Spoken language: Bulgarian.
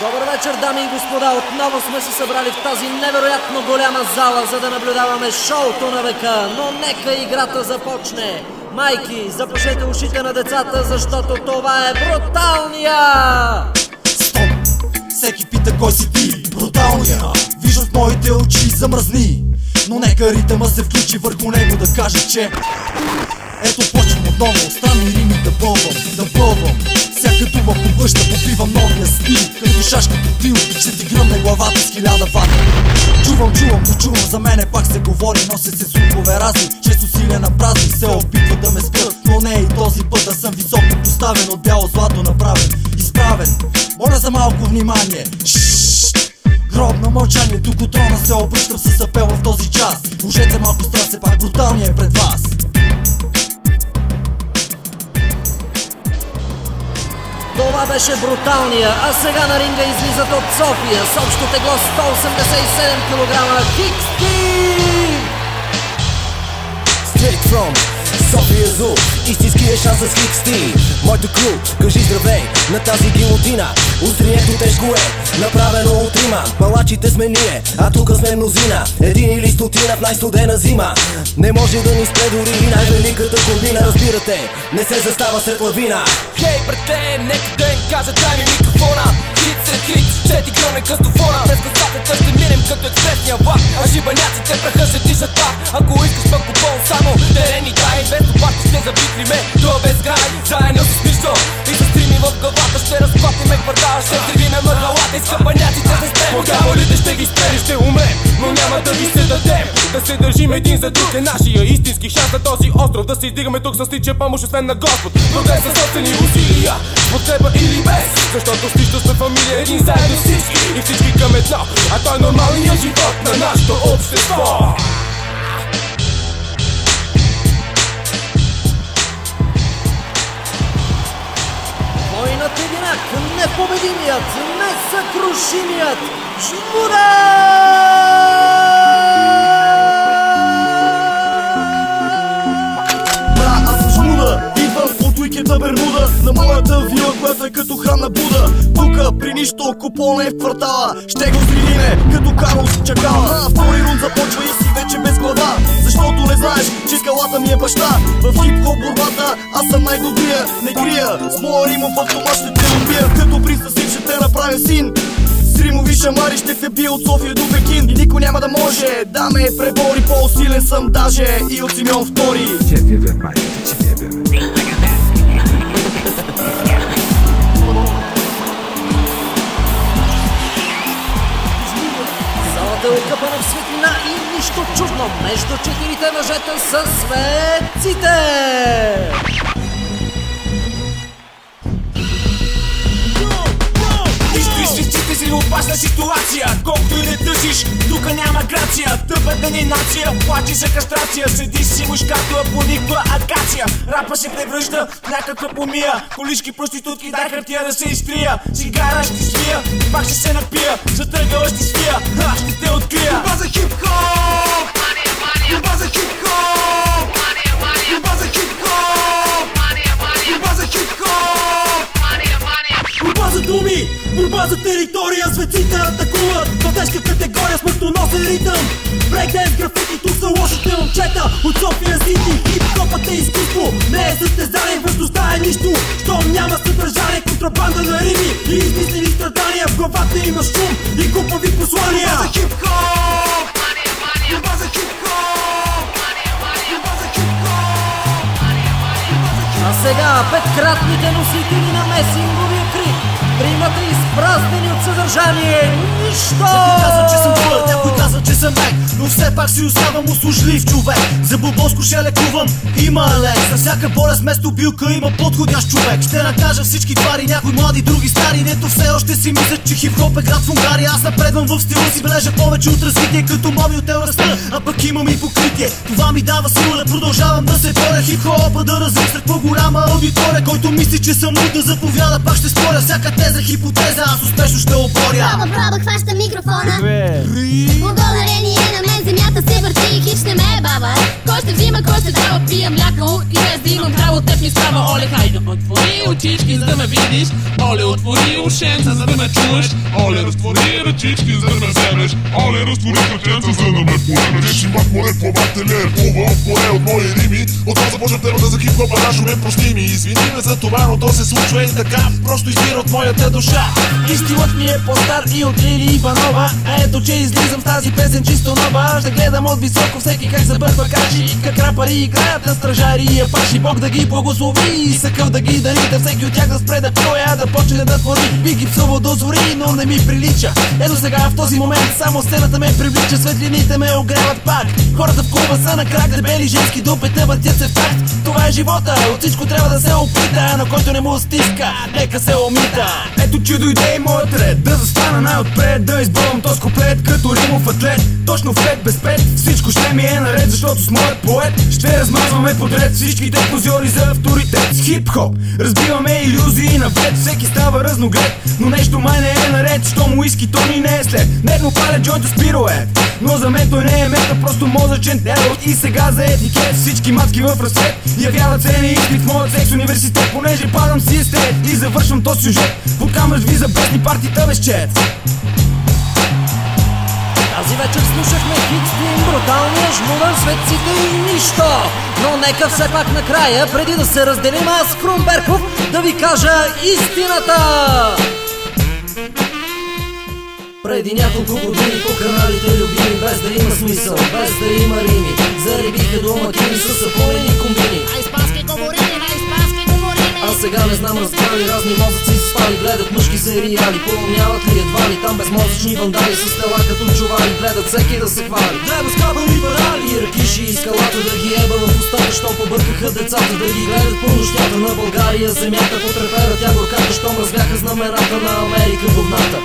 Добър вечер, дами и господа! Отново сме се събрали в тази невероятно голяма зала, за да наблюдаваме шоуто на века. Но нека играта започне! Майки, запушете ушите на децата, защото това е бруталния! Стоп! Всеки пита кой си ти, бруталния. Виждам в моите очи замръзни, но нека ритъма се включи върху него да каже, че ето почвам отново, странни рими да бълвам. Всяка дума повъща, попивам новия стил. Като шашка тил, ще ти гръмне главата с 1000 вата. Чувам, за мене пак се говори. Носят се слухове разни, често силен на празни. Се опитват да ме спрат, но не и този път. Да съм високо поставен, от бяло злато направен. Изправен, моля за малко внимание. Гробно мълчание, тук от трона се обръщам с апел в този час. Служете малко страх, все пак бруталния е пред вас. Това беше бруталния, а сега на ринга излизат от София с общо тегло 187 кг Хикс-Ти! Straight from София Зул, истинския шанс с Хикс-Ти. Моето кру, кажи здравей на тази гилотина. Острието тежко е, направено от Рима. Палачите сме ние, а тук сме мнозина. Един или стотина в най-студена зима. Не може да ни спре дори и най-великата комбина. Разбирате, не се застава сред лавина. Хей, брате, нека да им кажа, дай ми микрофона. Хит сред хит, ще ти гръмне къстофона. През косата ще минем като експресния влак. А жибаняците праха ще дишат пак. Ако искаш пък купон само терени дай. Без обаче ще забитли ме до безкрай. Заедно с нищо и с стрими в главата ще разклатиме квартала. Ще взривиме мъглалата и скъпаняците ще спрем. Дяволите ще ги спрем, ще умрем, но няма да ви се дадем. Да се държим един за друг е нашия истински шанс на този остров. Да се издигаме тук с ничия помощ освен на Господ. Но днес със собствени усилия, с подкрепа или без. Защото с нищо сме фамилия, един заедно всички и всички към едно. А той е нормалният живот на нашето общество. Войнат единак, непобедимият, несъкрушимият Жмуда! Уикенда Бермуда, на моята вила, която е като храна Буда. Тука при нищо купона е в квартала. Ще го взривиме като Карлос Чакала. Втори рунд започва и си вече без глава. Защото не знаеш, че скалата ми е баща. В хип-хоп борбата аз съм най-добрия. Не крия, с моя римов автомат ще те убия. Като принц на син ще те направя син. С римови шамари ще те бия от София до Пекин. И никой няма да може да ме пребори. По-силен съм даже и от Симеон втори. Ciebie wypalić, ciebie Залата е окъпана в светлина и нищо чудно. Между четирите мъжета са светците! Изтичите си опасна ситуация. Колкото и не тъжиш, тука няма грация. Тъпата ни нация, плачи за кастрация. Седиш си мушкато, а пониква акация. Рапа се превръща в някаква помия. Колишки проститутки, дай хартия да се изтрия. Цигара ще свия, пак ще се напия. Затъргала ще свия, ще те открия. Юба за хип-хоп! Юба за хип-хоп! Юба за хип-хоп! Юба за хип-хоп! Борба за думи, борба за територия, светците атакуват в тежка категория, смъртоносен ритъм. Брейкденс, графити, тук са лошите момчета от София Сити. Хип-хопът е изкуство, не е състезание, въздушта е нищо. Щом няма съдържание, контрабанда на рими и измислени страдания. В главата има шум и глупави послания. Борба за хип-хоп! Борба за хип-хоп! Борба за хип-хоп! А сега петкратните носители на месинговия крик. Примата изпразнени от съдържание. Нищо! Някой казва, че съм твърд, някой казва, че съм мек, но все пак си оставам услужлив човек. За бобоско ще лекувам, има лек. За всяка болест вместо билка има подходящ човек. Ще накажа всички твари, някои млади, други стари. Нето все още си мислят, че хип-хоп е град в Унгария. Аз напредвам в стила си, бележа повече от развитие. Като мобилтел раста, а пък имам и покритие. Това ми дава сила да продължавам да се боря. Хип-хопа да развих сред по-голяма аудитория. Който мисли, че съм мут да заповяда, пак ще споря. Всяка теза, хипотеза, аз успешно ще оборя. Браба, хваща микрофона. Благодарение на мен Земята се върти и хич не ме е баба. Кой ще взима, кой ще дава, пия мляко и без да имам право, теб ми става. Оле, хайде, отвори очички, за да ме видиш. Оле, отвори ушенца, за да ме чуеш. Оле, разтвори ръчички, за да ме вземеш. Оле, разтвори кръченца, за да ме поемеш. Речи пак море, плавателе, плува в море от мои рими. От това започна темата за хип хоп, а мен прости ми. Извини ме за това, но то се случва и така. Просто избира от моята душа. И стилът ми е по-стар и от Лили Иванова. А ето че излизам в тази песен чисто нова. Ще гледам от високо всеки как забърква каши, как рапари играят на стражари и апаши. Бог да ги благослови и съкъв да ги дари, да всеки от тях да спре да пилоя, да почне да твори. Би ги псувал до зори, но не ми прилича. Ето сега в този момент само сцената ме привлича, светлините ме огреват пак. Хората в клуба са на крак, дебели женски дупите въртят се в такт. Това е живота, от всичко трябва да се опита, на който не му стиска, нека се омита. Ето че дойде и моят ред, да застана най-отпред, да избълвам този куплет като римов атлет. Точно в 5 без 5, всичко ще ми е наред, защото с моят поет ще размазваме подред всичките позори за авторитет. С хип-хоп разбиваме илюзии навред, всеки става разноглед, но нещо май не е наред, що му иски, то ни не е след. Дневно паля джойнто с пирует, но за мен той не е мета, просто мозъчен терор. И сега за етикет всички мацки в разцвет явяват се неизпит в моят секс университет, понеже падам си естет и завършвам този сюжет под камъж ви за бесни партита без чет. Тази вечер слушахме Хикстрим, бруталния, жмурен, светците и нищо. Но нека все пак накрая, преди да се разделим, аз Крумберков да ви кажа истината. Преди няколко години по каналите любими, без да има смисъл, без да има рими, заребиха домакини с сапунени комбини. А сега не знам, разбрали разни мозъци се спали, гледат мъжки сериали, помняват ли едва ли там безмозъчни вандали с тела като чували, гледат всеки да се хвали. Гледа скабани барали и ръкиши и скалата да ги еба в устата, що побъркаха децата, да ги гледат по нощята на България, земята потрепера тя горката, щом развяха знамената на Америка говната.